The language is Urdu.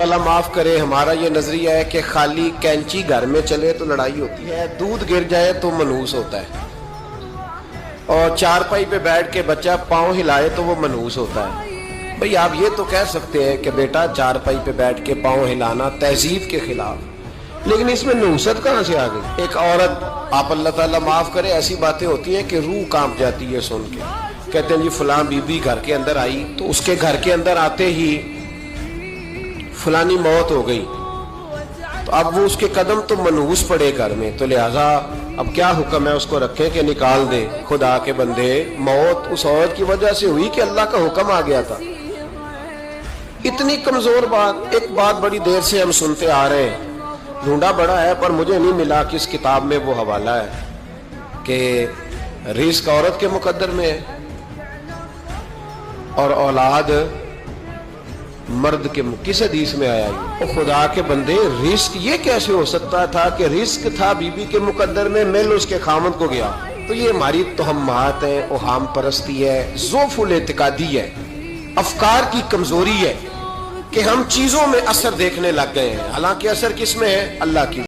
اللہ معاف کرے، ہمارا یہ نظریہ ہے کہ خالی کینچی گھر میں چلے تو لڑائی ہوتی ہے، دودھ گر جائے تو منحوس ہوتا ہے، اور چارپائی پہ بیٹھ کے بچہ پاؤں ہلائے تو وہ منحوس ہوتا ہے۔ بھئی آپ یہ تو کہہ سکتے ہیں کہ بیٹا چارپائی پہ بیٹھ کے پاؤں ہلانا تہذیب کے خلاف، لیکن اس میں نحوست کہاں سے آ گئی؟ ایک عورت، آپ اللہ تعالیٰ معاف کرے، ایسی باتیں ہوتی ہیں کہ روح کانپ جاتی ہے سن کے، کہتے ہیں جی فلاں بی بی گھر کے اندر آئی تو اس کے گھر کے اندر آتے ہی فلانی موت ہو گئی، تو اب وہ اس کے قدم تو منحوس پڑے گھر میں، تو لہٰذا اب کیا حکم ہے اس کو رکھیں کہ نکال دے؟ خدا کے بندے، موت اس عورت کی وجہ سے ہوئی کہ اللہ کا حکم آ گیا تھا؟ اتنی کمزور بات، ایک بات بڑی دیر سے ہم سنتے آ رہے ہیں، ڈھونڈا بڑا ہے پر مجھے نہیں ملا کس کتاب میں وہ حوالہ ہے کہ رزق عورت کے مقدر میں ہے اور اولاد مرد کے، کس حدیث میں آیا یہ؟ خدا کے بندے، رزق یہ کیسے ہو سکتا تھا کہ رزق تھا بی بی کے مقدر میں، مل اس کے خامد کو گیا؟ تو یہ ہماری توہمات ہیں، اوہام پرستی ہے، ضعف الاعتقادی ہے، افکار کی کمزوری ہے کہ ہم چیزوں میں اثر دیکھنے لگ گئے ہیں، حالانکہ اثر کس میں ہے؟ اللہ کی